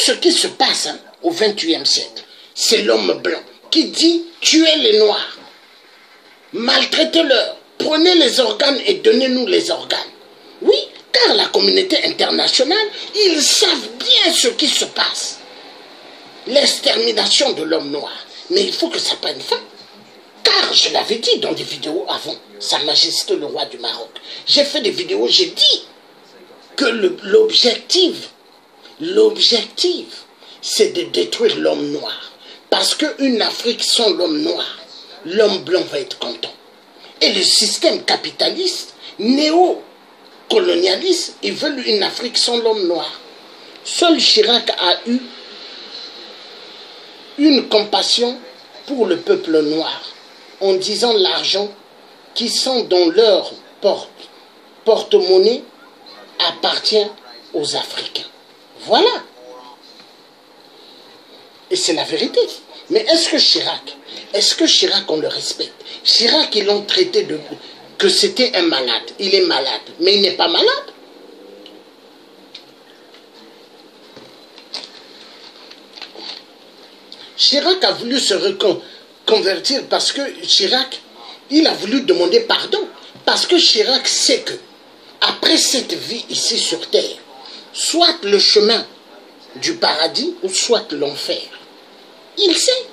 ce qui se passe au XXIe siècle, c'est l'homme blanc qui dit tuez les noirs, maltraitez-leur, prenez les organes et donnez-nous les organes. Oui, car la communauté internationale, ils savent bien ce qui se passe. L'extermination de l'homme noir. Mais il faut que ça prenne fin. Car je l'avais dit dans des vidéos avant, Sa Majesté le roi du Maroc. J'ai fait des vidéos, j'ai dit que l'objectif, c'est de détruire l'homme noir. Parce qu'une Afrique sans l'homme noir, l'homme blanc va être content. Et le système capitaliste, néo-colonialiste, ils veulent une Afrique sans l'homme noir. Seul Chirac a eu une compassion pour le peuple noir, en disant l'argent qui sont dans leur porte-monnaie appartient aux Africains. Voilà. Et c'est la vérité. Mais est-ce que Chirac, on le respecte? Chirac, ils l'ont traité que c'était un malade. Il est malade, mais il n'est pas malade. Chirac a voulu se reconvertir parce que Chirac, il a voulu demander pardon. Parce que Chirac sait que, après cette vie ici sur terre, soit le chemin du paradis ou soit l'enfer. Il sait.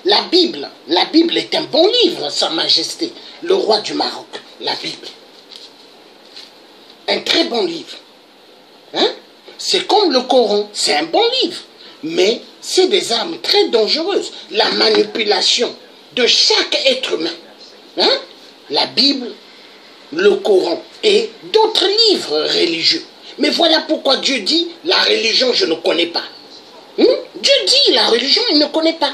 La Bible est un bon livre, Sa Majesté, le roi du Maroc, la Bible. Un très bon livre. Hein? C'est comme le Coran, c'est un bon livre. Mais c'est des armes très dangereuses. La manipulation de chaque être humain. Hein? La Bible, le Coran et d'autres livres religieux. Mais voilà pourquoi Dieu dit, la religion, je ne connais pas. Hein? Dieu dit, la religion, il ne connaît pas.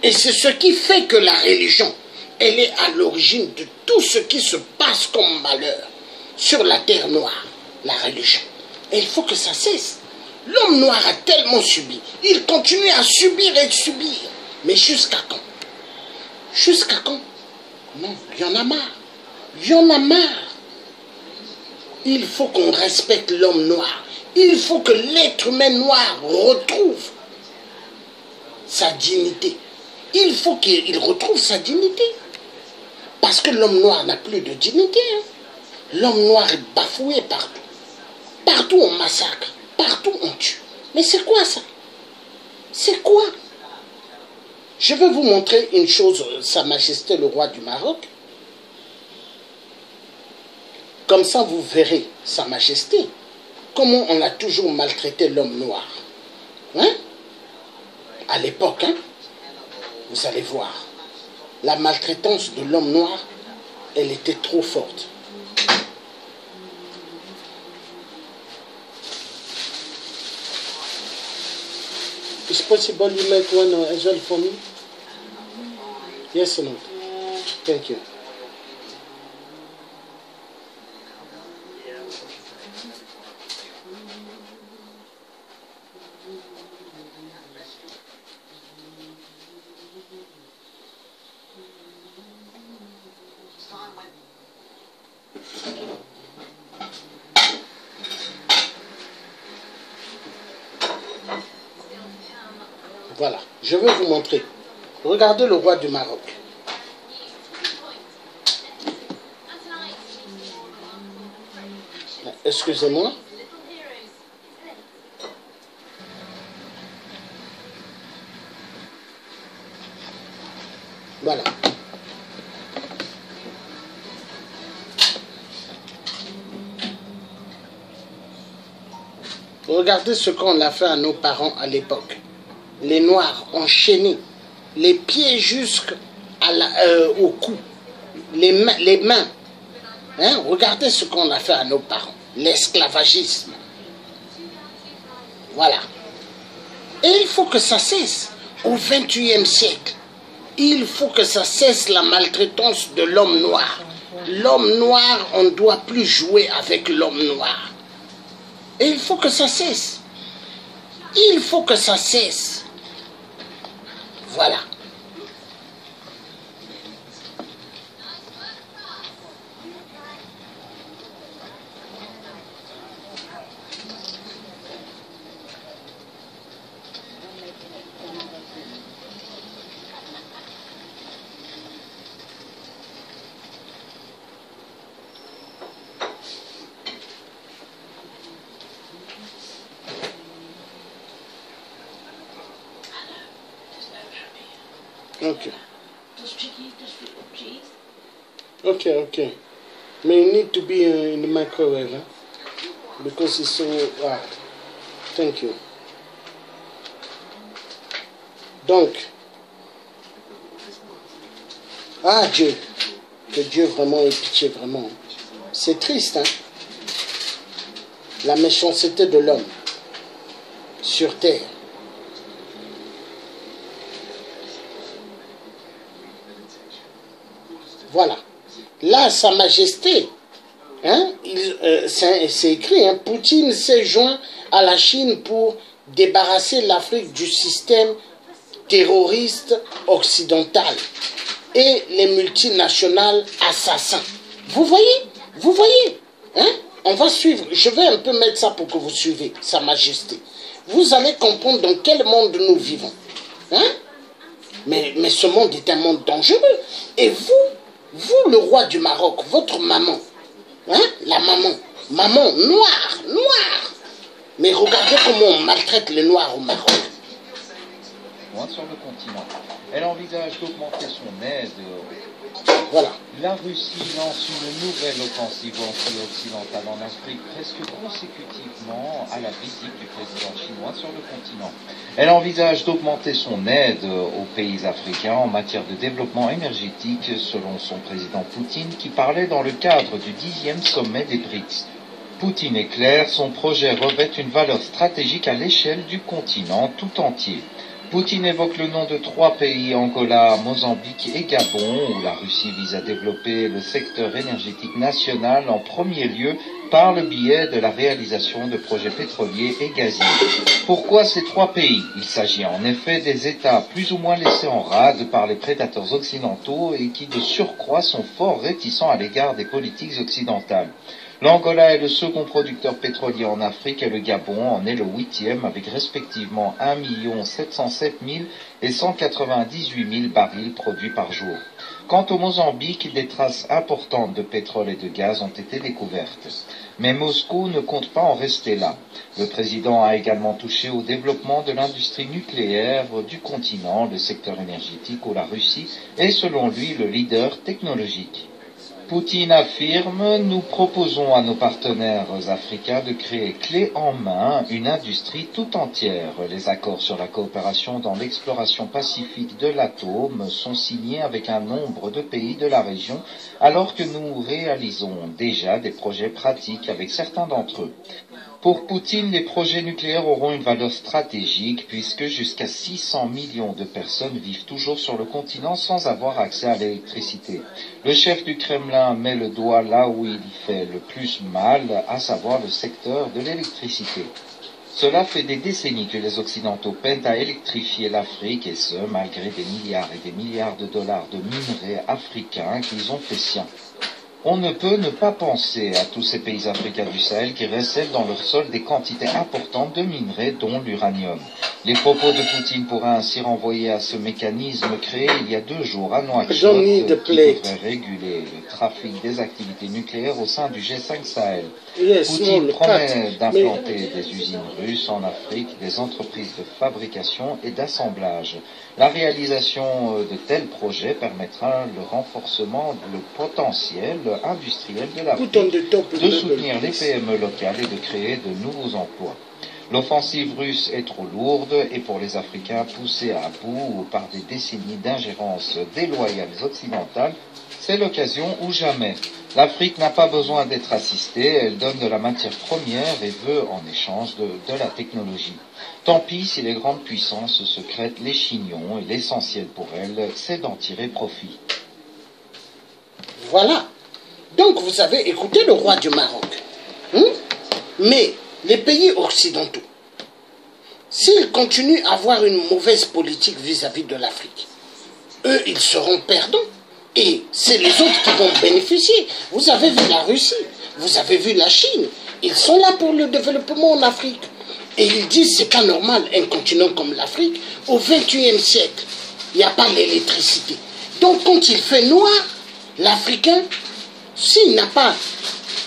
Et c'est ce qui fait que la religion, elle est à l'origine de tout ce qui se passe comme malheur sur la terre noire, la religion. Et il faut que ça cesse. L'homme noir a tellement subi. Il continue à subir et subir. Mais jusqu'à quand? Jusqu'à quand? Non, il y en a marre. Il y en a marre. Il faut qu'on respecte l'homme noir. Il faut que l'être humain noir retrouve sa dignité. Il faut qu'il retrouve sa dignité. Parce que l'homme noir n'a plus de dignité. Hein. L'homme noir est bafoué partout. Partout on massacre. Partout on tue. Mais c'est quoi ça? C'est quoi? Je vais vous montrer une chose, Sa Majesté le roi du Maroc. Comme ça vous verrez, Sa Majesté, comment on a toujours maltraité l'homme noir. Hein? À l'époque, hein? Vous allez voir. La maltraitance de l'homme noir, elle était trop forte. Is possible you make one as well for me? Yes or no? Thank you. Voilà, je vais vous montrer. Regardez le roi du Maroc. Excusez-moi. Voilà. Regardez ce qu'on a fait à nos parents à l'époque. Les Noirs enchaînés, les pieds jusqu'au cou, les mains. Hein? Regardez ce qu'on a fait à nos parents. L'esclavagisme. Voilà. Et il faut que ça cesse. Au XXIe siècle, il faut que ça cesse la maltraitance de l'homme noir. L'homme noir, on ne doit plus jouer avec l'homme noir. Et il faut que ça cesse. Il faut que ça cesse. Voilà. Okay. Okay, okay. May need to be in the microwave, huh? Because it's so hard. Thank you. Donc, ah Dieu, que Dieu vraiment ait pitié, vraiment. C'est triste, hein? La méchanceté de l'homme sur terre. Voilà. Là, Sa Majesté, hein, c'est écrit, hein, Poutine s'est joint à la Chine pour débarrasser l'Afrique du système terroriste occidental et les multinationales assassins. Vous voyez, hein? On va suivre, je vais un peu mettre ça pour que vous suivez, Sa Majesté. Vous allez comprendre dans quel monde nous vivons. Hein? Mais ce monde est un monde dangereux. Et vous, le roi du Maroc, votre maman, hein? La maman noire. Mais regardez comment on maltraite les Noirs au Maroc. Sur le continent. Elle envisage d'augmenter son aide. Voilà. La Russie lance une nouvelle offensive anti-occidentale en Afrique presque consécutivement à la visite du président chinois sur le continent. Elle envisage d'augmenter son aide aux pays africains en matière de développement énergétique, selon son président Poutine, qui parlait dans le cadre du 10e sommet des BRICS. Poutine est clair, son projet revêt une valeur stratégique à l'échelle du continent tout entier. Poutine évoque le nom de 3 pays, Angola, Mozambique et Gabon, où la Russie vise à développer le secteur énergétique national en premier lieu par le biais de la réalisation de projets pétroliers et gaziers. Pourquoi ces 3 pays? Il s'agit en effet des États plus ou moins laissés en rade par les prédateurs occidentaux et qui de surcroît sont fort réticents à l'égard des politiques occidentales. L'Angola est le second producteur pétrolier en Afrique et le Gabon en est le 8e avec respectivement 1 707 000 et 198 000 barils produits par jour. Quant au Mozambique, des traces importantes de pétrole et de gaz ont été découvertes. Mais Moscou ne compte pas en rester là. Le président a également touché au développement de l'industrie nucléaire du continent, le secteur énergétique où la Russie est selon lui le leader technologique. Poutine affirme, nous proposons à nos partenaires africains de créer clé en main une industrie tout entière. Les accords sur la coopération dans l'exploration pacifique de l'atome sont signés avec un nombre de pays de la région, alors que nous réalisons déjà des projets pratiques avec certains d'entre eux. Pour Poutine, les projets nucléaires auront une valeur stratégique puisque jusqu'à 600 millions de personnes vivent toujours sur le continent sans avoir accès à l'électricité. Le chef du Kremlin met le doigt là où il fait le plus mal, à savoir le secteur de l'électricité. Cela fait des décennies que les Occidentaux peinent à électrifier l'Afrique et ce, malgré des milliards et des milliards de dollars de minerais africains qu'ils ont fait siens. On ne peut ne pas penser à tous ces pays africains du Sahel qui recèlent dans leur sol des quantités importantes de minerais, dont l'uranium. Les propos de Poutine pourraient ainsi renvoyer à ce mécanisme créé il y a 2 jours à Nouakchott qui devrait réguler le trafic des activités nucléaires au sein du G5 Sahel. Poutine promet d'implanter des usines russes en Afrique, des entreprises de fabrication et d'assemblage. La réalisation de tels projets permettra le renforcement du potentiel industriel de l'Afrique, de soutenir les PME locales et de créer de nouveaux emplois. L'offensive russe est trop lourde et pour les Africains poussés à bout par des décennies d'ingérence déloyale occidentale, c'est l'occasion ou jamais. L'Afrique n'a pas besoin d'être assistée, elle donne de la matière première et veut en échange de la technologie. Tant pis si les grandes puissances secrètent les chignons et l'essentiel pour elles, c'est d'en tirer profit. Voilà. Donc vous avez écouté le roi du Maroc. Mais les pays occidentaux, s'ils continuent à avoir une mauvaise politique vis-à-vis de l'Afrique, eux, ils seront perdants. Et c'est les autres qui vont bénéficier. Vous avez vu la Russie, vous avez vu la Chine. Ils sont là pour le développement en Afrique. Et ils disent, c'est pas normal, un continent comme l'Afrique, au XXIe siècle, il n'y a pas l'électricité. Donc quand il fait noir, l'Africain, s'il n'a pas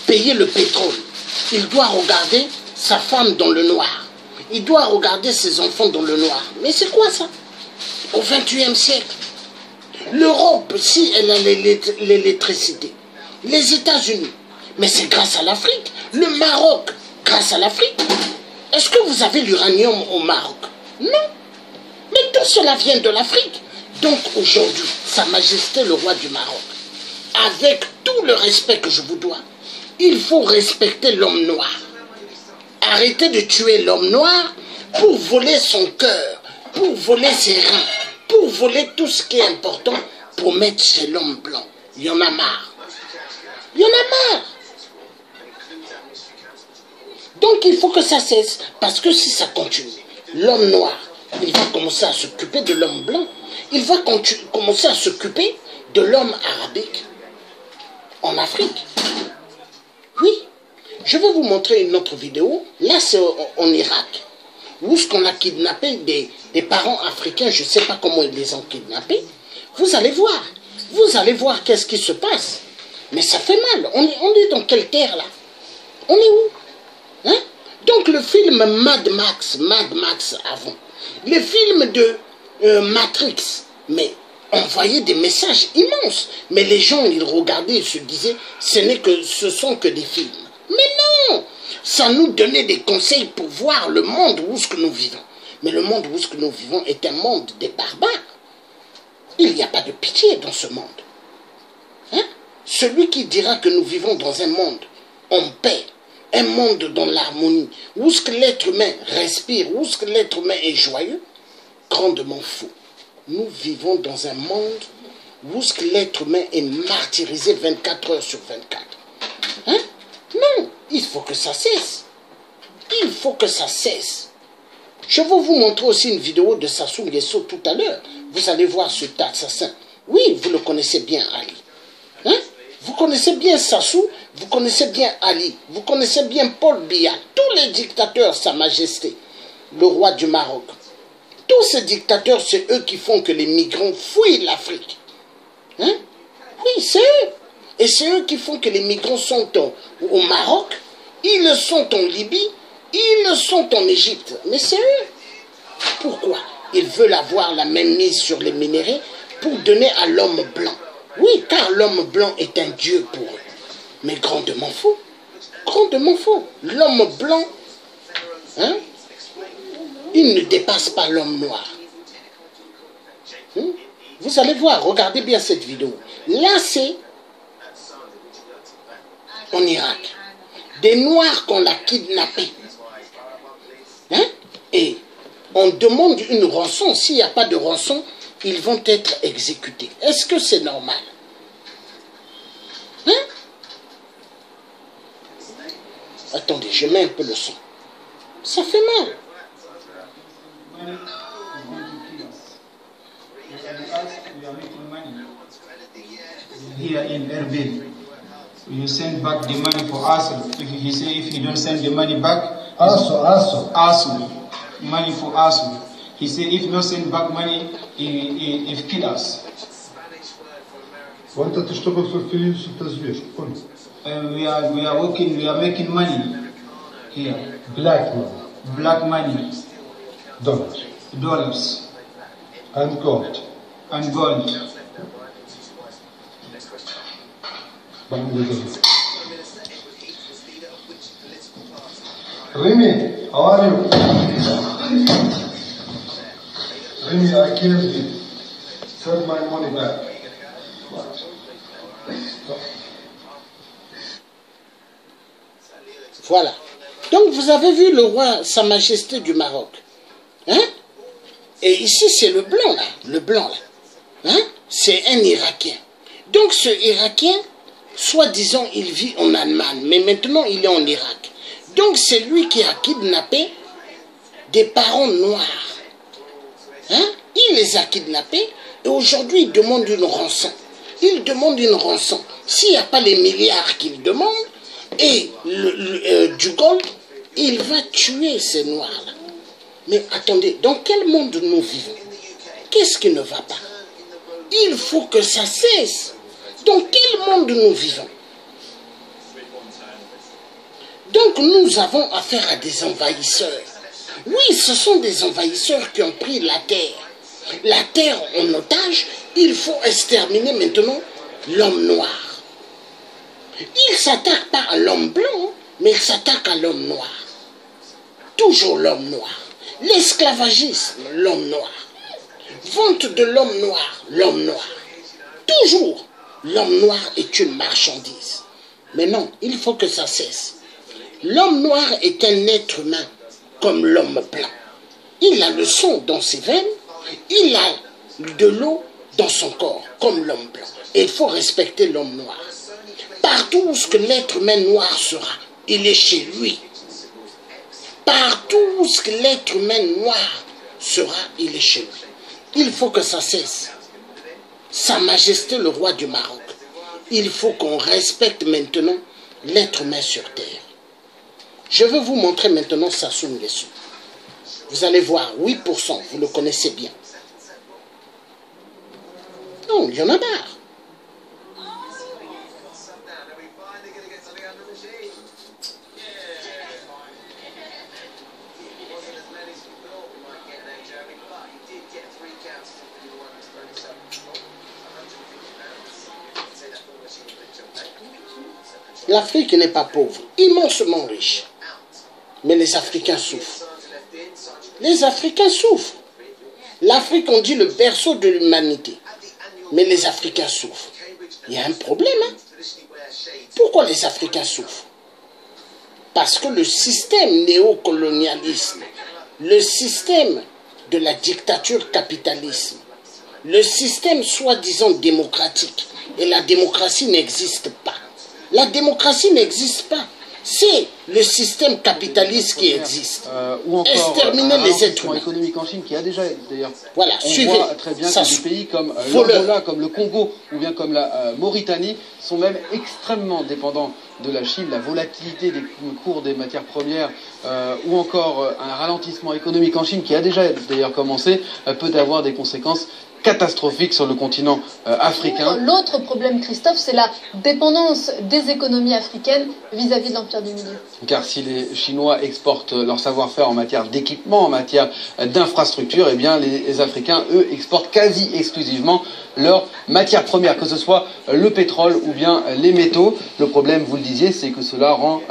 payé le pétrole, il doit regarder sa femme dans le noir. Il doit regarder ses enfants dans le noir. Mais c'est quoi ça? Au XXIe siècle. L'Europe, si elle a l'électricité, les États-Unis, mais c'est grâce à l'Afrique. Le Maroc, grâce à l'Afrique. Est-ce que vous avez l'uranium au Maroc? Non. Mais tout cela vient de l'Afrique. Donc aujourd'hui, Sa Majesté le roi du Maroc, avec tout le respect que je vous dois, il faut respecter l'homme noir. Arrêtez de tuer l'homme noir pour voler son cœur, pour voler ses reins, pour voler tout ce qui est important, pour mettre chez l'homme blanc. Il y en a marre. Il y en a marre. Donc il faut que ça cesse, parce que si ça continue, l'homme noir, il va commencer à s'occuper de l'homme blanc, il va commencer à s'occuper de l'homme arabique en Afrique. Oui, je vais vous montrer une autre vidéo, là c'est en Irak, où ce qu'on a kidnappé des parents africains, je ne sais pas comment ils les ont kidnappés, vous allez voir qu'est-ce qui se passe. Mais ça fait mal, on est dans quelle terre là? On est où? Hein? Donc le film Mad Max avant, les films de Matrix, mais envoyaient des messages immenses. Mais les gens, ils regardaient et se disaient, ce sont que des films. Mais non, ça nous donnait des conseils pour voir le monde où ce que nous vivons. Mais le monde où ce que nous vivons est un monde des barbares. Il n'y a pas de pitié dans ce monde. Hein? Celui qui dira que nous vivons dans un monde en paix, un monde dans l'harmonie, où ce que l'être humain respire, où ce que l'être humain est joyeux, grandement fou. Nous vivons dans un monde où ce que l'être humain est martyrisé 24 heures sur 24. Hein? Non, il faut que ça cesse. Il faut que ça cesse. Je vais vous montrer aussi une vidéo de Sassou Nguesso tout à l'heure. Vous allez voir cet assassin. Oui, vous le connaissez bien, Ali. Hein? Vous connaissez bien Sassou, vous connaissez bien Ali, vous connaissez bien Paul Biya, tous les dictateurs, Sa Majesté, le roi du Maroc. Tous ces dictateurs, c'est eux qui font que les migrants fuient l'Afrique. Hein? Oui, c'est eux. Et c'est eux qui font que les migrants sont au Maroc, ils sont en Libye, ils sont en Égypte. Mais c'est eux. Pourquoi? Ils veulent avoir la même mise sur les minéraux pour donner à l'homme blanc. Oui, car l'homme blanc est un dieu pour eux. Mais grandement faux. Grandement faux. L'homme blanc, hein, il ne dépasse pas l'homme noir. Vous allez voir, regardez bien cette vidéo. Là, c'est en Irak. Des Noirs qu'on a kidnappés. Hein? Et on demande une rançon. S'il n'y a pas de rançon, ils vont être exécutés. Est-ce que c'est normal? Hein? Attendez, je mets un peu le son. Ça fait mal. Here in Erbil, you send back the money for us. If you don't send the money back, ASU, money for ASU. He said if not send back money, he kill us. وانت تشتغل في الفلوس التزوير كله. We are working, we are making money here. Black money. Dollars. And gold. Remy, how are you? Remy, I killed you. Send my money back. Voilà. Donc vous avez vu le roi, Sa Majesté du Maroc. Hein? Et ici c'est le blanc là. Le blanc là. Hein? C'est un Irakien. Donc ce Irakien, soi-disant il vit en Allemagne, mais maintenant il est en Irak. Donc c'est lui qui a kidnappé des parents noirs. Hein? Il les a kidnappés et aujourd'hui il demande une rançon. Il demande une rançon. S'il n'y a pas les milliards qu'il demande et du gold, il va tuer ces noirs-là. Mais attendez, dans quel monde nous vivons? Qu'est-ce qui ne va pas? Il faut que ça cesse. Dans quel monde nous vivons? Donc nous avons affaire à des envahisseurs. Oui, ce sont des envahisseurs qui ont pris la terre. la terre en otage, il faut exterminer maintenant l'homme noir. Il ne s'attaque pas à l'homme blanc, mais il s'attaque à l'homme noir. Toujours l'homme noir. L'esclavagisme, l'homme noir. Vente de l'homme noir. Toujours, l'homme noir est une marchandise. Mais non, il faut que ça cesse. L'homme noir est un être humain comme l'homme blanc. Il a le sang dans ses veines, il a de l'eau dans son corps comme l'homme blanc. Et il faut respecter l'homme noir. Partout où que l'être humain noir sera, il est chez lui. Partout où que l'être humain noir sera, il est chez lui. Il faut que ça cesse. Sa Majesté le roi du Maroc, il faut qu'on respecte maintenant l'être humain sur terre. Je vais vous montrer maintenant Sassou Nguesso. Vous allez voir, 8%, vous le connaissez bien. Non, il y en a marre. L'Afrique n'est pas pauvre, immensement riche. Mais les Africains souffrent. Les Africains souffrent. L'Afrique, on dit le berceau de l'humanité. Mais les Africains souffrent. Il y a un problème. Hein? Pourquoi les Africains souffrent? Parce que le système néocolonialisme, le système de la dictature capitalisme, le système soi-disant démocratique, et la démocratie n'existe pas. La démocratie n'existe pas. C'est le système capitaliste qui existe. Ou encore exterminer les êtres humains. Économique en Chine qui a déjà d'ailleurs. Voilà, on suivez. voit très bien que des pays comme l'Angola, comme le Congo ou bien comme la Mauritanie sont même extrêmement dépendants de la Chine. La volatilité des cours des matières premières ou encore un ralentissement économique en Chine qui a déjà d'ailleurs commencé peut avoir des conséquences catastrophique sur le continent africain. L'autre problème, Christophe, c'est la dépendance des économies africaines vis-à-vis de l'Empire du Milieu. Car si les Chinois exportent leur savoir-faire en matière d'équipement, en matière d'infrastructure, eh bien les Africains, eux, exportent quasi exclusivement leurs matières premières, que ce soit le pétrole ou bien les métaux. Le problème, vous le disiez, c'est que cela rend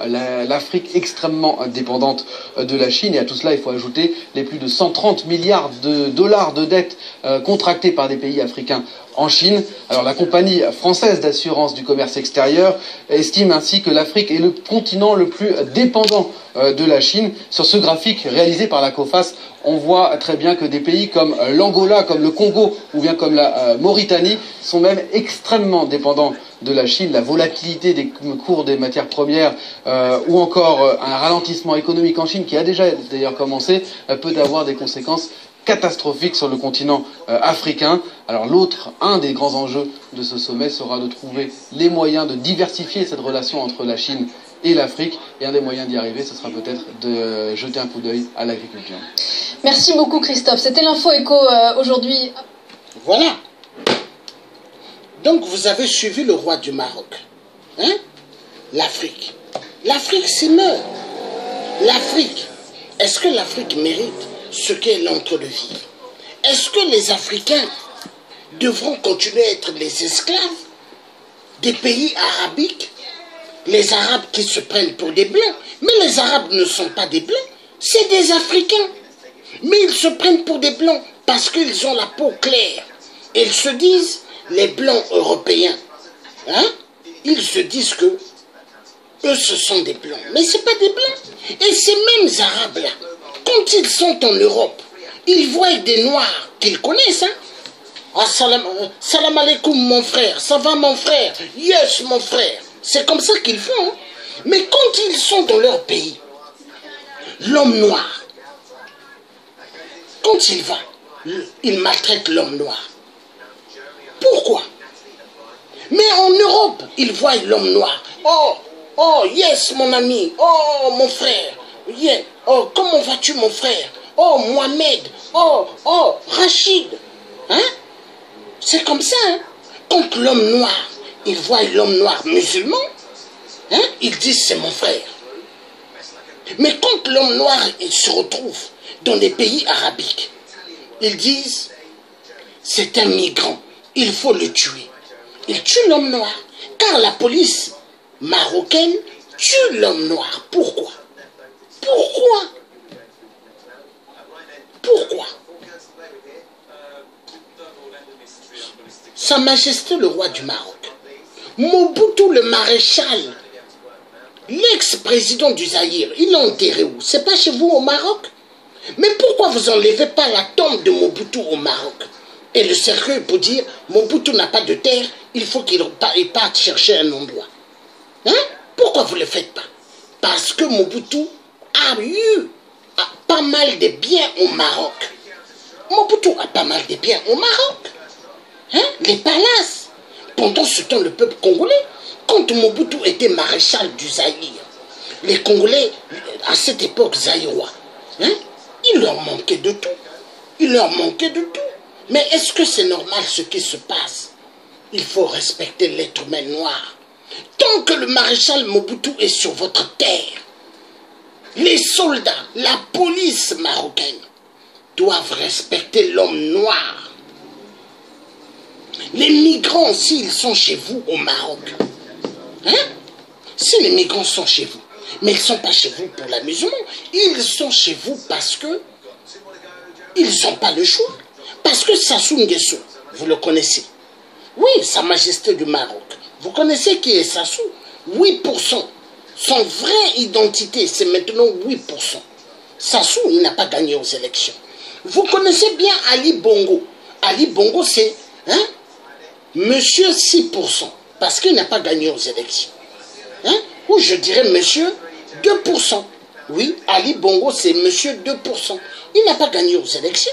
l'Afrique extrêmement dépendante de la Chine. Et à tout cela, il faut ajouter les plus de 130 milliards de dollars de dettes contractées par des pays africains en Chine. Alors la compagnie française d'assurance du commerce extérieur estime ainsi que l'Afrique est le continent le plus dépendant de la Chine. Sur ce graphique réalisé par la COFAS, on voit très bien que des pays comme l'Angola, comme le Congo ou bien comme la Mauritanie sont même extrêmement dépendants de la Chine. La volatilité des cours des matières premières ou encore un ralentissement économique en Chine qui a déjà d'ailleurs commencé peut avoir des conséquences catastrophique sur le continent africain. Alors un des grands enjeux de ce sommet sera de trouver les moyens de diversifier cette relation entre la Chine et l'Afrique. Et un des moyens d'y arriver, ce sera peut-être de jeter un coup d'œil à l'agriculture. Merci beaucoup Christophe. C'était l'info éco aujourd'hui. Voilà. Donc vous avez suivi le roi du Maroc. Hein? L'Afrique. L'Afrique s'y meurt. L'Afrique. Est-ce que l'Afrique mérite ce qu'elle est en train de vivre? Est-ce que les Africains devront continuer à être les esclaves des pays arabiques? Les Arabes qui se prennent pour des Blancs. Mais les Arabes ne sont pas des Blancs, c'est des Africains. Mais ils se prennent pour des Blancs parce qu'ils ont la peau claire. Et ils se disent, les Blancs européens, hein? Ils se disent que eux, ce sont des Blancs. Mais ce n'est pas des Blancs. Et ces mêmes Arabes-là, quand ils sont en Europe, ils voient des Noirs qu'ils connaissent. Hein? Ah, salam alaikum mon frère, ça va mon frère, yes mon frère. C'est comme ça qu'ils font. Hein? Mais quand ils sont dans leur pays, l'homme noir, quand il va, il maltraite l'homme noir. Pourquoi? Mais en Europe, ils voient l'homme noir. Oh, yes mon ami, oh mon frère, yeah. Oh, comment vas-tu mon frère? Oh, Mohamed, oh, Rachid. Hein? C'est comme ça. Hein? Quand l'homme noir, il voit l'homme noir musulman, hein? Ils disent c'est mon frère. Mais quand l'homme noir, il se retrouve dans des pays arabiques, ils disent c'est un migrant, il faut le tuer. Il tue l'homme noir, car la police marocaine tue l'homme noir. Pourquoi? Pourquoi? Pourquoi? Sa Majesté le roi du Maroc, Mobutu le maréchal, l'ex-président du Zaïre, il l'a enterré où? C'est pas chez vous au Maroc? Mais pourquoi vous n'enlevez pas la tombe de Mobutu au Maroc? Et le cercueil pour dire, Mobutu n'a pas de terre, il faut qu'il parte chercher un endroit. Hein? Pourquoi vous ne le faites pas? Parce que Mobutu a eu pas mal de biens au Maroc. Mobutu a pas mal de biens au Maroc. Hein? Les palaces. Pendant ce temps, le peuple congolais, quand Mobutu était maréchal du Zaïre, les Congolais, à cette époque zaïrois, hein? Il leur manquait de tout. Il leur manquait de tout. Mais est-ce que c'est normal ce qui se passe? Il faut respecter l'être humain noir. Tant que le maréchal Mobutu est sur votre terre, les soldats, la police marocaine doivent respecter l'homme noir. Les migrants, s'ils sont chez vous au Maroc, hein? Si les migrants sont chez vous, mais ils ne sont pas chez vous pour l'amusement, ils sont chez vous parce que ils n'ont pas le choix. Parce que Sassou Nguesso, vous le connaissez. Oui, Sa Majesté du Maroc. Vous connaissez qui est Sassou? 8%. Son vraie identité, c'est maintenant 8%. Sassou, il n'a pas gagné aux élections. Vous connaissez bien Ali Bongo. Ali Bongo, c'est monsieur 6%. Parce qu'il n'a pas gagné aux élections. Hein? Ou je dirais monsieur 2%. Oui, Ali Bongo, c'est monsieur 2%. Il n'a pas gagné aux élections.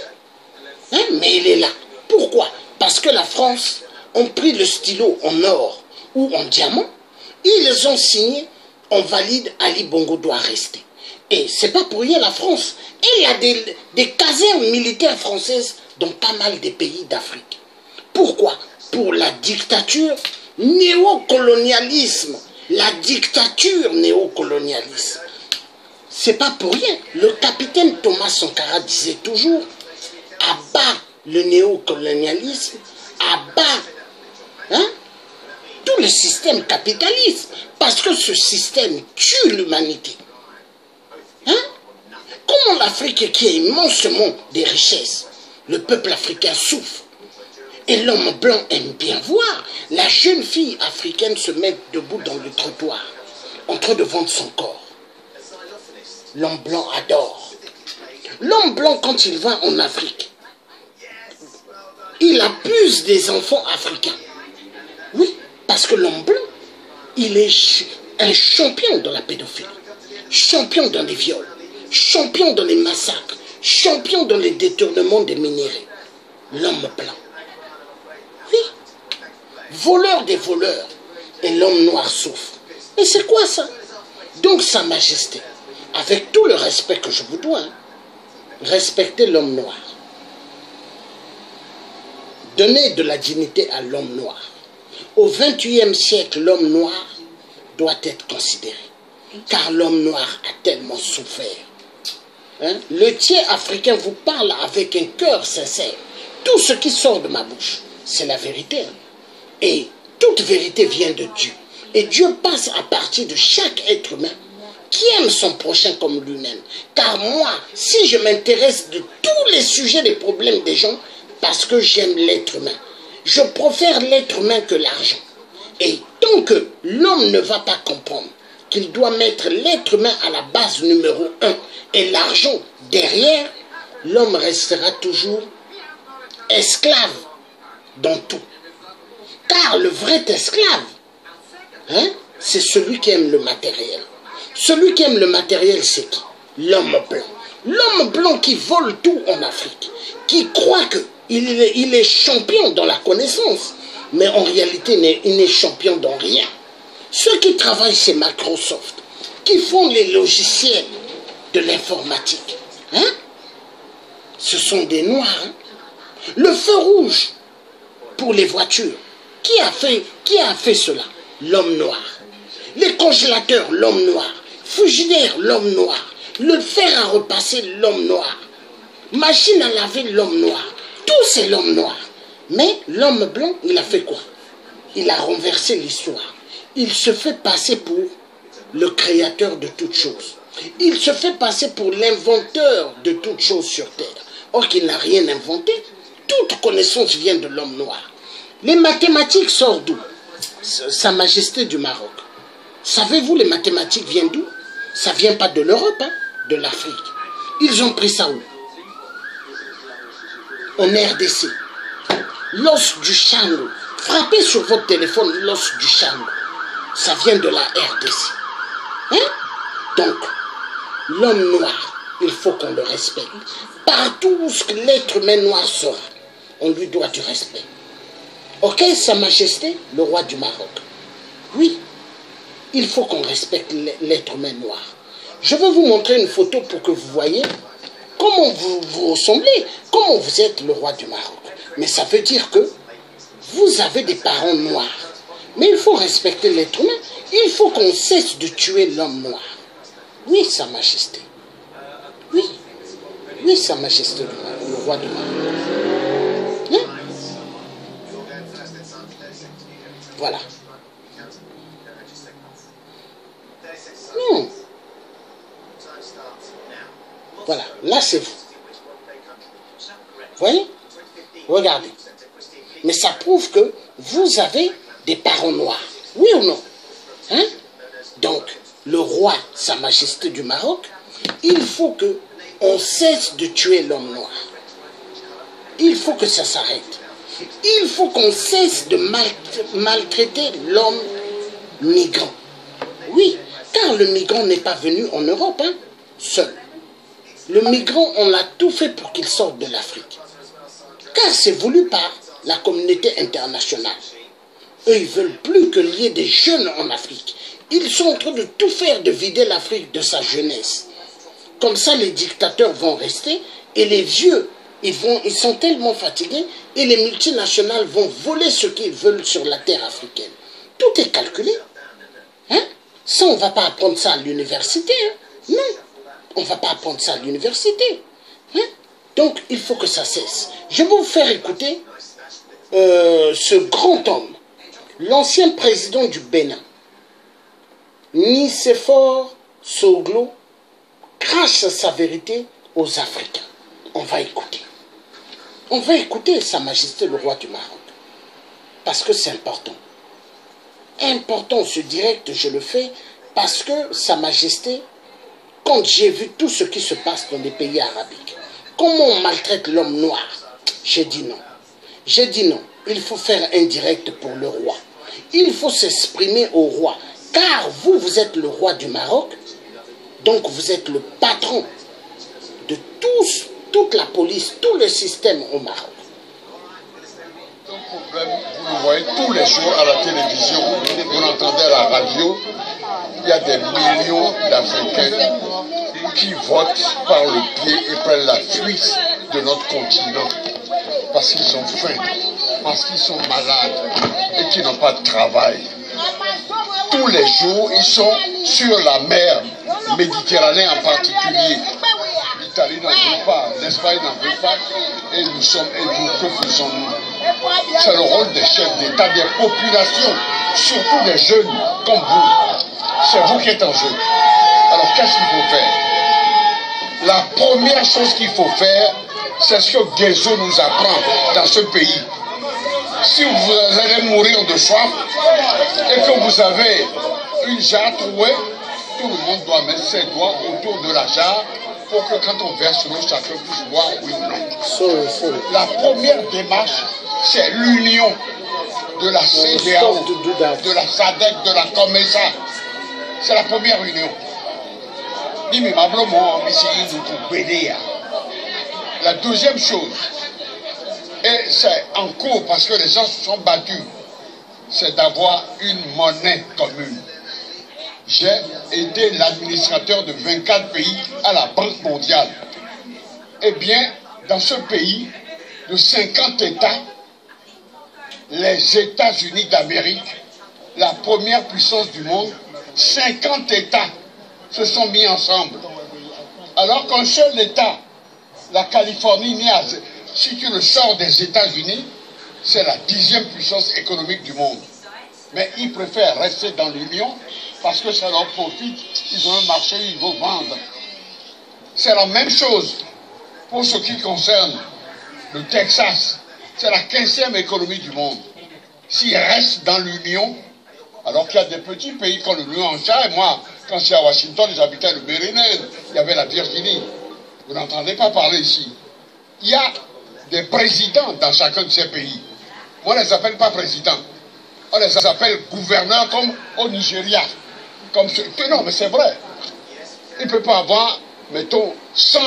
Hein? Mais il est là. Pourquoi? Parce que la France ont pris le stylo en or ou en diamant. Ils ont signé, on valide, Ali Bongo doit rester. Et c'est pas pour rien la France. Il y a des casernes militaires françaises dans pas mal de pays d'Afrique. Pourquoi? Pour la dictature néocolonialisme. La dictature néocolonialiste. C'est pas pour rien. Le capitaine Thomas Sankara disait toujours, abat le néocolonialisme, abat tout le système capitaliste. Parce que ce système tue l'humanité. Hein? Comment l'Afrique qui est immensement des richesses, le peuple africain souffre. Et l'homme blanc aime bien voir la jeune fille africaine se mettre debout dans le trottoir, en train de vendre son corps. L'homme blanc adore. L'homme blanc, quand il va en Afrique, il abuse des enfants africains. Oui, parce que l'homme blanc, il est un champion dans la pédophilie, champion dans les viols, champion dans les massacres, champion dans les détournements des minéraux. L'homme blanc. Oui. Voleur des voleurs. Et l'homme noir souffre. Et c'est quoi ça? Donc Sa Majesté, avec tout le respect que je vous dois, respectez l'homme noir. Donnez de la dignité à l'homme noir. Au XXIe siècle, l'homme noir doit être considéré. Car l'homme noir a tellement souffert. Hein? Le tiers africain vous parle avec un cœur sincère. Tout ce qui sort de ma bouche, c'est la vérité. Et toute vérité vient de Dieu. Et Dieu passe à partir de chaque être humain qui aime son prochain comme lui-même. Car moi, si je m'intéresse de tous les sujets des problèmes des gens, parce que j'aime l'être humain, je préfère l'être humain que l'argent. Et tant que l'homme ne va pas comprendre qu'il doit mettre l'être humain à la base numéro 1 et l'argent derrière, l'homme restera toujours esclave dans tout. Car le vrai esclave, c'est celui qui aime le matériel. Celui qui aime le matériel, c'est qui? L'homme blanc. L'homme blanc qui vole tout en Afrique, qui croit qu'il est champion dans la connaissance, mais en réalité, il n'est champion dans rien. Ceux qui travaillent chez Microsoft, qui font les logiciels de l'informatique, ce sont des noirs. Le feu rouge pour les voitures, qui a fait cela? L'homme noir. Les congélateurs, l'homme noir. Frigidaire, l'homme noir. Le fer à repasser, l'homme noir. Machine à laver, l'homme noir. Tout c'est l'homme noir. Mais l'homme blanc, il a fait quoi? Il a renversé l'histoire. Il se fait passer pour le créateur de toutes choses. Il se fait passer pour l'inventeur de toutes choses sur Terre. Or qu'il n'a rien inventé. Toute connaissance vient de l'homme noir. Les mathématiques sortent d'où? Sa Majesté du Maroc. Savez-vous, les mathématiques viennent d'où? Ça ne vient pas de l'Europe, hein, de l'Afrique. Ils ont pris ça où? En RDC. L'os du Chango. Frappez sur votre téléphone l'os du Chango. Ça vient de la RDC. Hein? Donc, l'homme noir, il faut qu'on le respecte. Partout où l'être humain noir sera, on lui doit du respect. Ok, Sa Majesté, le roi du Maroc. Oui, il faut qu'on respecte l'être humain noir. Je vais vous montrer une photo pour que vous voyez comment vous ressemblez, comment vous êtes le roi du Maroc. Mais ça veut dire que vous avez des parents noirs. Mais il faut respecter l'être humain. Il faut qu'on cesse de tuer l'homme noir. Oui, Sa Majesté. Oui. Oui, Sa Majesté, le roi du Maroc. Hein? Voilà. Non. Voilà, là c'est vous. Voyez? Regardez. Mais ça prouve que vous avez des parents noirs. Oui ou non? Hein? Donc, le roi, Sa Majesté du Maroc, il faut qu'on cesse de tuer l'homme noir. Il faut que ça s'arrête. Il faut qu'on cesse de maltraiter l'homme migrant. Oui, car le migrant n'est pas venu en Europe, hein, seul. Le migrant, on a tout fait pour qu'il sorte de l'Afrique. Car c'est voulu par la communauté internationale. Eux, ils ne veulent plus qu'il y ait des jeunes en Afrique. Ils sont en train de tout faire, de vider l'Afrique de sa jeunesse. Comme ça, les dictateurs vont rester et les vieux, ils sont tellement fatigués et les multinationales vont voler ce qu'ils veulent sur la terre africaine. Tout est calculé. Hein? Ça, on ne va pas apprendre ça à l'université. Hein? Non, on ne va pas apprendre ça à l'université. Hein? Donc, il faut que ça cesse. Je vais vous faire écouter ce grand homme, l'ancien président du Bénin, Nicéphore Soglo, crache sa vérité aux Africains. On va écouter. On va écouter Sa Majesté le roi du Maroc. Parce que c'est important. Important ce direct, je le fais parce que Sa Majesté, quand j'ai vu tout ce qui se passe dans les pays arabiques, comment on maltraite l'homme noir, j'ai dit non. J'ai dit non. Il faut faire un direct pour le roi. Il faut s'exprimer au roi. Car vous, vous êtes le roi du Maroc. Donc vous êtes le patron de toute la police, tout le système au Maroc. Un problème, vous le voyez tous les jours à la télévision, vous l'entendez à la radio, il y a des millions d'Africains qui votent par le pied et prennent la fuite de notre continent parce qu'ils ont faim, parce qu'ils sont malades et qu'ils n'ont pas de travail. Tous les jours, ils sont sur la mer Méditerranée en particulier. L'Italie n'en veut pas, l'Espagne n'en veut pas, et nous sommes aidés. Que faisons-nous? C'est le rôle des chefs d'État, des populations, surtout des jeunes comme vous. C'est vous qui êtes en jeu. Alors qu'est-ce qu'il faut faire? La première chose qu'il faut faire, c'est ce que Guézo nous apprend dans ce pays. Si vous allez mourir de soif et que vous avez une jarre trouée, tout le monde doit mettre ses doigts autour de la jarre pour que quand on verse l'eau, chacun puisse boire, oui ou non. La première démarche, c'est l'union de la CEDEAO, de la SADC, de la COMESA. C'est la première union. La deuxième chose, et c'est en cours parce que les gens se sont battus, c'est d'avoir une monnaie commune. J'ai été l'administrateur de 24 pays à la Banque mondiale. Eh bien, dans ce pays, de 50 États, les États-Unis d'Amérique, la première puissance du monde, 50 États se sont mis ensemble. Alors qu'un seul État, la Californie, si tu le sors des États-Unis, c'est la 10e puissance économique du monde. Mais ils préfèrent rester dans l'Union parce que ça leur profite, ils ont un marché, ils vont vendre. C'est la même chose pour ce qui concerne le Texas. C'est la 15e économie du monde. S'ils restent dans l'Union, alors qu'il y a des petits pays comme le New Hampshire, et moi, quand j'étais à Washington, j'habitais le Maryland, il y avait la Virginie. Vous n'entendez pas parler ici. Il y a des présidents dans chacun de ces pays. Moi, on ne les appelle pas présidents. On les appelle gouverneurs comme au Nigeria. Non, mais c'est vrai. Il ne peut pas avoir, mettons, 100.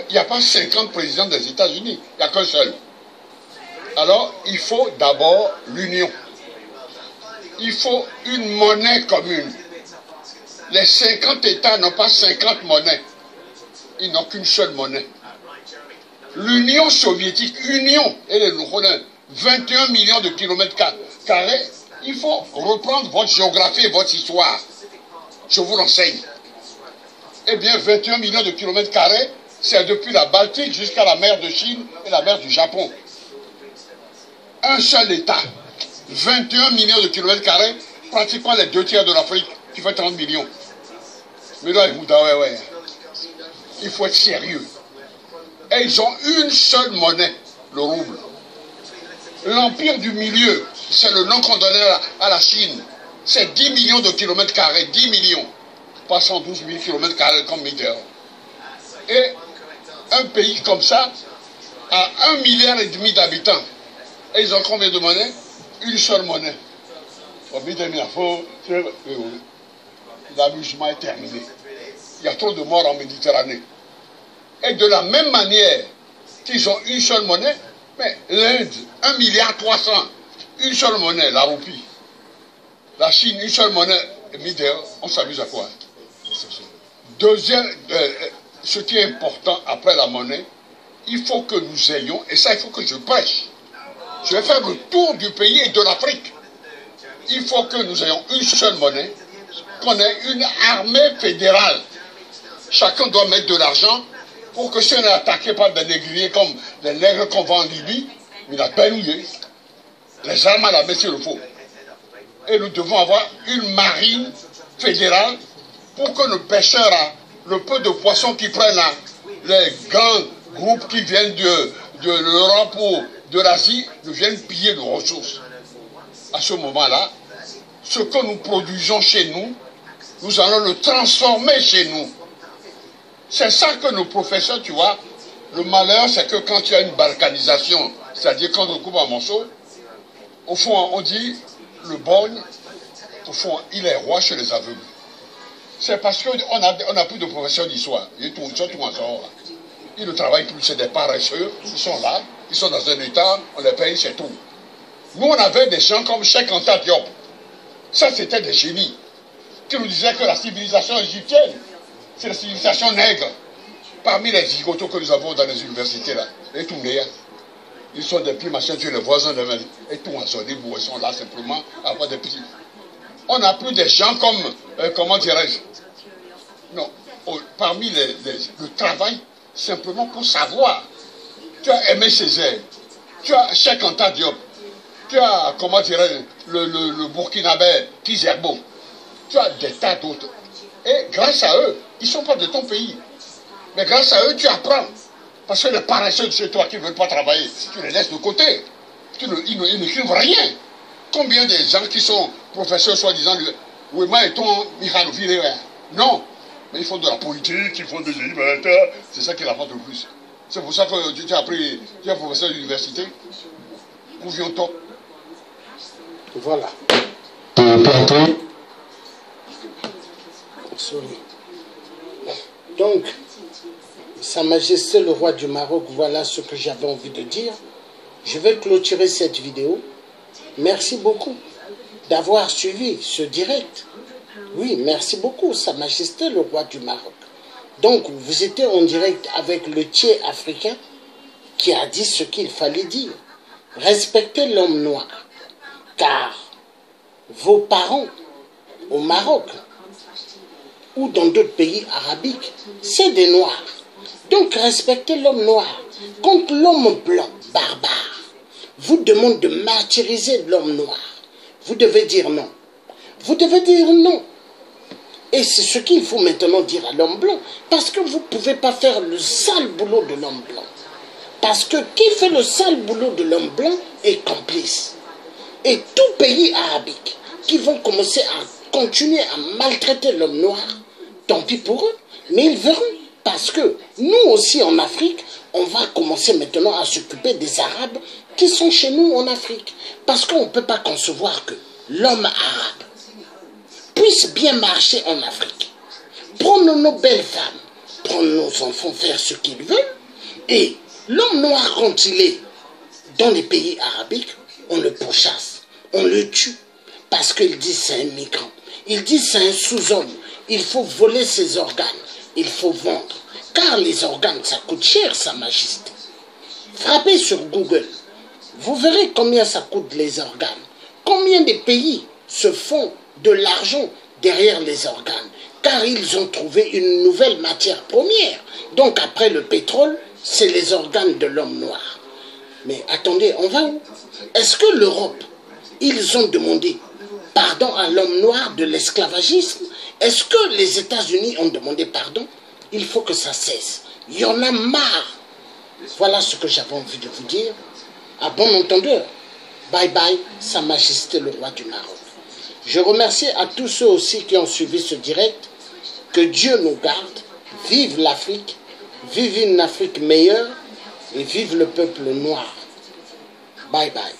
Il n'y a pas 50 présidents des États-Unis. Il n'y a qu'un seul. Alors, il faut d'abord l'union. Il faut une monnaie commune. Les 50 États n'ont pas 50 monnaies. Ils n'ont qu'une seule monnaie. L'Union soviétique, et les 21 millions de kilomètres carrés, il faut reprendre votre géographie et votre histoire. Je vous l'enseigne. Eh bien, 21 millions de kilomètres carrés, c'est depuis la Baltique jusqu'à la mer de Chine et la mer du Japon. Un seul État, 21 millions de kilomètres carrés, pratiquement les 2 tiers de l'Afrique, qui fait 30 millions. Mais là, il faut être sérieux. Et ils ont une seule monnaie, le rouble. L'empire du milieu, c'est le nom qu'on donnait à la Chine. C'est 10 millions de kilomètres carrés, 10 millions. Pas 112 000 kilomètres carrés comme Mitterrand. Et un pays comme ça a 1,5 milliard d'habitants. Et ils ont combien de monnaies? Une seule monnaie. L'amusement est terminé. Il y a trop de morts en Méditerranée. Et de la même manière qu'ils ont une seule monnaie, mais l'Inde, 1,3 milliard, une seule monnaie, la roupie. La Chine, une seule monnaie, on s'amuse à quoi? Deuxième, ce qui est important après la monnaie, il faut que nous ayons, et ça il faut que je prêche, je vais faire le tour du pays et de l'Afrique. Il faut que nous ayons une seule monnaie, qu'on ait une armée fédérale. Chacun doit mettre de l'argent pour que si on est attaqué par des négriers comme les nègres qu'on vend en Libye, il a payé. Les armes à la main s'il le faut. Et nous devons avoir une marine fédérale pour que nos pêcheurs, le peu de poissons qu'ils prennent là, les grands groupes qui viennent de l'Europe ou de l'Asie, nous viennent piller nos ressources. À ce moment-là, ce que nous produisons chez nous, nous allons le transformer chez nous. C'est ça que nos professeurs, tu vois, le malheur, c'est que quand il y a une balkanisation, c'est-à-dire quand on coupe un morceau, au fond, on dit, le borgne, au fond, il est roi chez les aveugles. C'est parce qu'on a plus de professeurs d'histoire. Ils ne travaillent plus, c'est des paresseux, ils sont là, ils sont dans un état, on les paye, c'est tout. Nous, on avait des gens comme Cheikh Anta Diop. Ça, c'était des génies qui nous disaient que la civilisation égyptienne, c'est la civilisation nègre. Parmi les zigotos que nous avons dans les universités, là, les Tounéens, ils sont des petits machins, tu les voisins de même. Et tout en sonné, ils sont là simplement avoir des petits. On n'a plus des gens comme, comment dirais-je, non, parmi le travail, simplement pour savoir. Tu as Aimé Césaire, tu as Cheikh Anta Diop, tu as, comment dirais-je, le Burkinabé, Kizerbo, tu as des tas d'autres. Et grâce à eux, ils ne sont pas de ton pays. Mais grâce à eux, tu apprends. Parce que les paresseux de chez toi qui ne veulent pas travailler, tu les laisses de côté. Ils n'écrivent rien. Combien de gens qui sont professeurs soi-disant, oui, moi, et ton Mikhailoville, non. Mais ils font de la politique, ils font des élémentaires, c'est ça qui rapporte le plus. C'est pour ça que tu as appris, tu es professeur d'université. Où vient-on? Voilà. Donc, Sa Majesté le roi du Maroc, voilà ce que j'avais envie de dire. Je vais clôturer cette vidéo. Merci beaucoup d'avoir suivi ce direct. Oui, merci beaucoup, Sa Majesté le roi du Maroc. Donc, vous étiez en direct avec le Thiers africain qui a dit ce qu'il fallait dire. Respectez l'homme noir, car vos parents au Maroc ou dans d'autres pays arabiques, c'est des noirs. Donc respectez l'homme noir contre l'homme blanc, barbare. vous demande de martyriser l'homme noir, vous devez dire non. Vous devez dire non. Et c'est ce qu'il faut maintenant dire à l'homme blanc. Parce que vous ne pouvez pas faire le sale boulot de l'homme blanc. Parce que qui fait le sale boulot de l'homme blanc est complice. Et tout pays arabique qui vont commencer à continuer à maltraiter l'homme noir, tant pis pour eux, mais ils verront. Parce que nous aussi en Afrique, on va commencer maintenant à s'occuper des Arabes qui sont chez nous en Afrique. Parce qu'on ne peut pas concevoir que l'homme arabe puisse bien marcher en Afrique, prendre nos belles femmes, prendre nos enfants, faire ce qu'ils veulent, et l'homme noir, quand il est dans les pays arabiques, on le pourchasse, on le tue, parce qu'il dit c'est un migrant, il dit c'est un sous-homme, il faut voler ses organes, il faut vendre, car les organes, ça coûte cher, Sa Majesté. Frappez sur Google, vous verrez combien ça coûte les organes, combien de pays se font de l'argent derrière les organes, car ils ont trouvé une nouvelle matière première. Donc après le pétrole, c'est les organes de l'homme noir. Mais attendez, on va où? Est-ce que l'Europe, ils ont demandé pardon à l'homme noir de l'esclavagisme? Est-ce que les États-Unis ont demandé pardon? Il faut que ça cesse. Il y en a marre. Voilà ce que j'avais envie de vous dire. À bon entendeur, bye bye, Sa Majesté le roi du Maroc. Je remercie à tous ceux aussi qui ont suivi ce direct. Que Dieu nous garde. Vive l'Afrique. Vive une Afrique meilleure. Et vive le peuple noir. Bye bye.